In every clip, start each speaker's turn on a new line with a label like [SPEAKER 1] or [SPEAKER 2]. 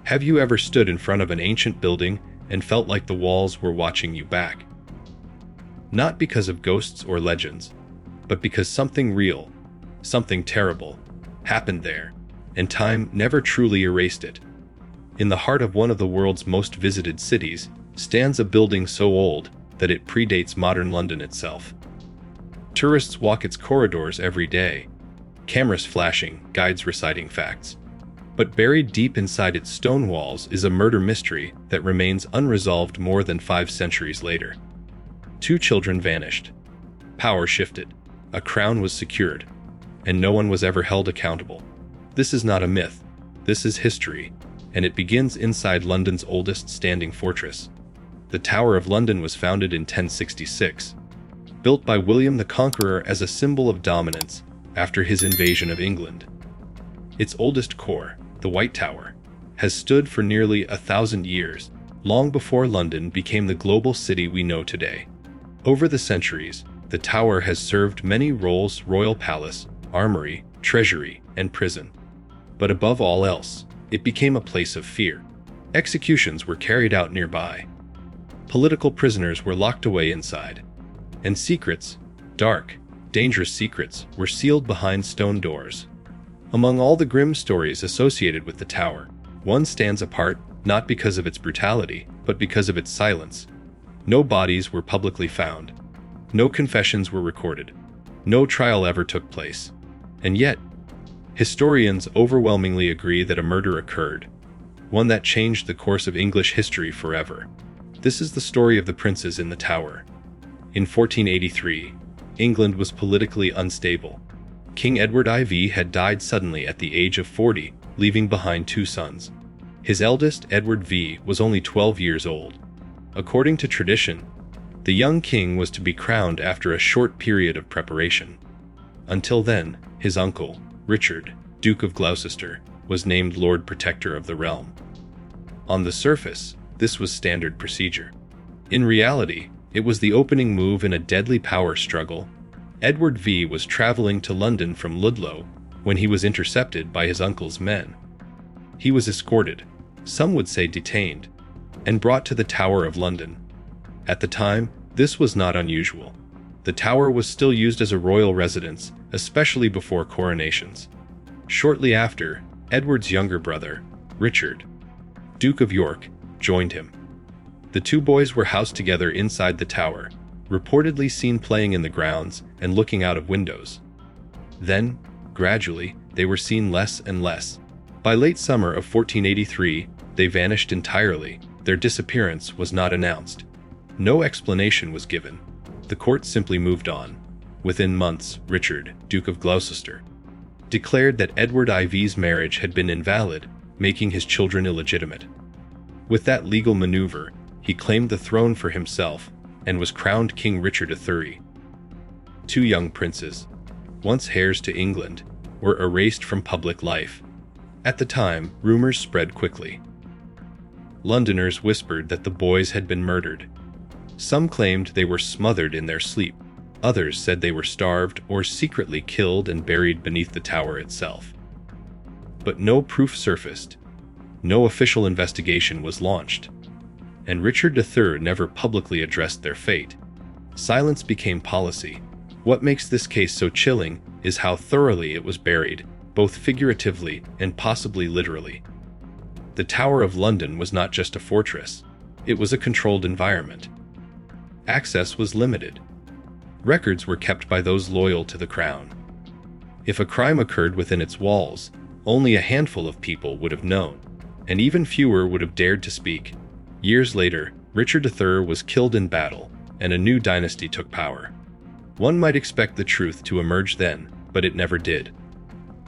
[SPEAKER 1] Have you ever stood in front of an ancient building and felt like the walls were watching you back? Not because of ghosts or legends, but because something real, something terrible, happened there, and time never truly erased it. In the heart of one of the world's most visited cities stands a building so old that it predates modern London itself. Tourists walk its corridors every day, cameras flashing, guides reciting facts. But buried deep inside its stone walls is a murder mystery that remains unresolved more than 5 centuries later. 2 children vanished. Power shifted. A crown was secured. And no one was ever held accountable. This is not a myth. This is history. And it begins inside London's oldest standing fortress. The Tower of London was founded in 1066, built by William the Conqueror as a symbol of dominance after his invasion of England. Its oldest core, the White Tower, has stood for nearly 1,000 years, long before London became the global city we know today. Over the centuries, the tower has served many roles: royal palace, armory, treasury, and prison. But above all else, it became a place of fear. Executions were carried out nearby. Political prisoners were locked away inside. And secrets, dark, dangerous secrets, were sealed behind stone doors. Among all the grim stories associated with the tower, one stands apart, not because of its brutality, but because of its silence. No bodies were publicly found. No confessions were recorded. No trial ever took place. And yet, historians overwhelmingly agree that a murder occurred, one that changed the course of English history forever. This is the story of the princes in the tower. In 1483, England was politically unstable. King Edward IV had died suddenly at the age of 40, leaving behind 2 sons. His eldest, Edward V, was only 12 years old. According to tradition, the young king was to be crowned after a short period of preparation. Until then, his uncle, Richard, Duke of Gloucester, was named Lord Protector of the realm. On the surface, this was standard procedure. In reality, it was the opening move in a deadly power struggle. Edward V was traveling to London from Ludlow when he was intercepted by his uncle's men. He was escorted, some would say detained, and brought to the Tower of London. At the time, this was not unusual. The tower was still used as a royal residence, especially before coronations. Shortly after, Edward's younger brother, Richard, Duke of York, joined him. The 2 boys were housed together inside the tower, reportedly seen playing in the grounds and looking out of windows. Then, gradually, they were seen less and less. By late summer of 1483, they vanished entirely. Their disappearance was not announced. No explanation was given. The court simply moved on. Within months, Richard, Duke of Gloucester, declared that Edward IV's marriage had been invalid, making his children illegitimate. With that legal maneuver, he claimed the throne for himself and was crowned King Richard III. 2 young princes, once heirs to England, were erased from public life. At the time, rumors spread quickly. Londoners whispered that the boys had been murdered. Some claimed they were smothered in their sleep. Others said they were starved or secretly killed and buried beneath the tower itself. But no proof surfaced. No official investigation was launched. And Richard III never publicly addressed their fate. Silence became policy. What makes this case so chilling is how thoroughly it was buried, both figuratively and possibly literally. The Tower of London was not just a fortress. It was a controlled environment. Access was limited. Records were kept by those loyal to the crown. If a crime occurred within its walls, only a handful of people would have known, and even fewer would have dared to speak. Years later, Richard III was killed in battle, and a new dynasty took power. One might expect the truth to emerge then, but it never did.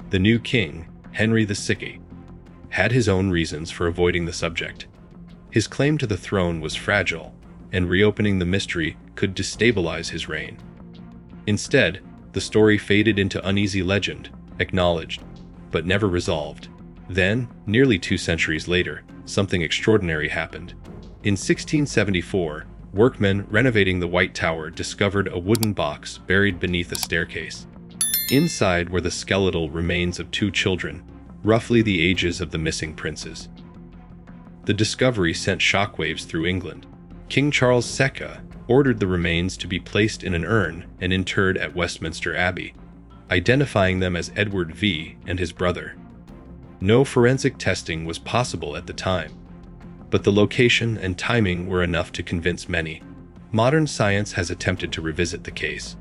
[SPEAKER 1] The new king, Henry VI, had his own reasons for avoiding the subject. His claim to the throne was fragile, and reopening the mystery could destabilize his reign. Instead, the story faded into uneasy legend, acknowledged, but never resolved. Then, nearly 2 centuries later, something extraordinary happened. In 1674, workmen renovating the White Tower discovered a wooden box buried beneath a staircase. Inside were the skeletal remains of 2 children, roughly the ages of the missing princes. The discovery sent shockwaves through England. King Charles II ordered the remains to be placed in an urn and interred at Westminster Abbey, identifying them as Edward V and his brother. No forensic testing was possible at the time, but the location and timing were enough to convince many. Modern science has attempted to revisit the case.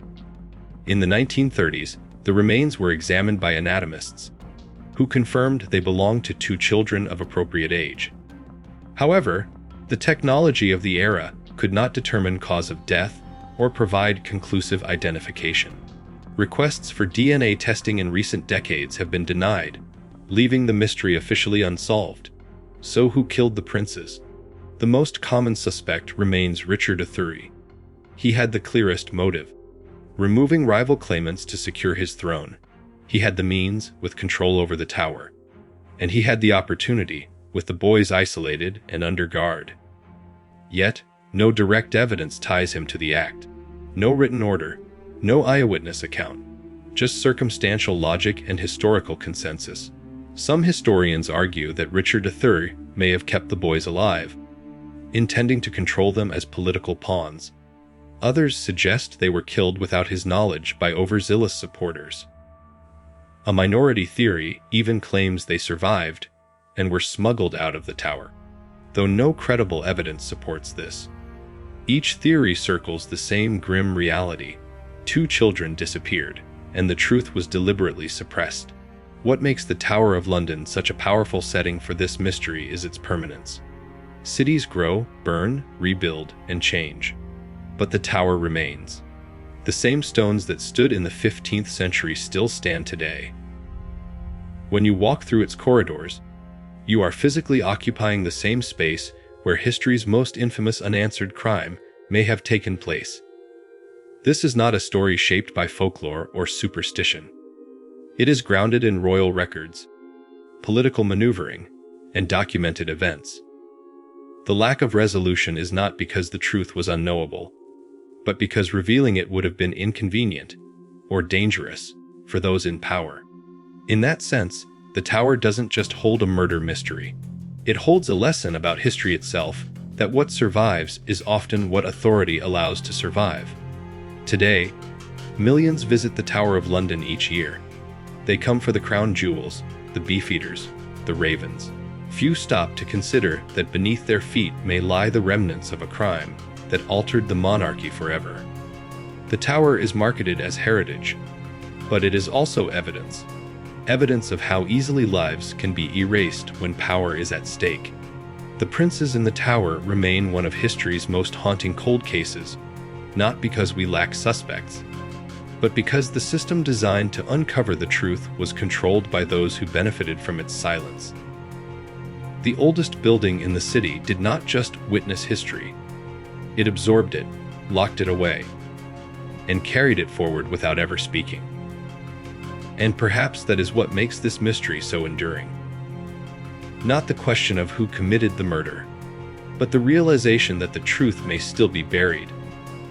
[SPEAKER 1] In the 1930s, the remains were examined by anatomists, who confirmed they belonged to two children of appropriate age. However, the technology of the era could not determine cause of death or provide conclusive identification. Requests for DNA testing in recent decades have been denied, leaving the mystery officially unsolved. So who killed the princes? The most common suspect remains Richard III. He had the clearest motive, removing rival claimants to secure his throne. He had the means, with control over the tower. And he had the opportunity, with the boys isolated and under guard. Yet, no direct evidence ties him to the act. No written order, no eyewitness account, just circumstantial logic and historical consensus. Some historians argue that Richard III may have kept the boys alive, intending to control them as political pawns. Others suggest they were killed without his knowledge by overzealous supporters. A minority theory even claims they survived and were smuggled out of the tower, though no credible evidence supports this. Each theory circles the same grim reality. Two children disappeared, and the truth was deliberately suppressed. What makes the Tower of London such a powerful setting for this mystery is its permanence. Cities grow, burn, rebuild, and change. But the tower remains. The same stones that stood in the 15th century still stand today. When you walk through its corridors, you are physically occupying the same space where history's most infamous unanswered crime may have taken place. This is not a story shaped by folklore or superstition. It is grounded in royal records, political maneuvering, and documented events. The lack of resolution is not because the truth was unknowable, but because revealing it would have been inconvenient or dangerous for those in power. In that sense, the tower doesn't just hold a murder mystery. It holds a lesson about history itself, that what survives is often what authority allows to survive. Today, millions visit the Tower of London each year. They come for the crown jewels, the beefeaters, the ravens. Few stop to consider that beneath their feet may lie the remnants of a crime that altered the monarchy forever. The tower is marketed as heritage, but it is also evidence. Evidence of how easily lives can be erased when power is at stake. The princes in the tower remain one of history's most haunting cold cases, not because we lack suspects, but because the system designed to uncover the truth was controlled by those who benefited from its silence. The oldest building in the city did not just witness history. It absorbed it, locked it away, and carried it forward without ever speaking. And perhaps that is what makes this mystery so enduring. Not the question of who committed the murder, but the realization that the truth may still be buried,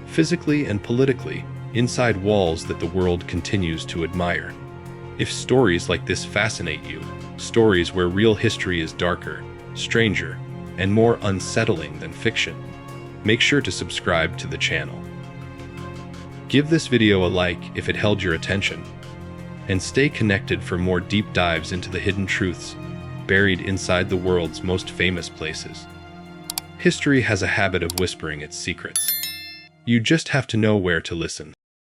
[SPEAKER 1] physically and politically, inside walls that the world continues to admire. If stories like this fascinate you, stories where real history is darker, stranger, and more unsettling than fiction, make sure to subscribe to the channel. Give this video a like if it held your attention, and stay connected for more deep dives into the hidden truths buried inside the world's most famous places. History has a habit of whispering its secrets. You just have to know where to listen.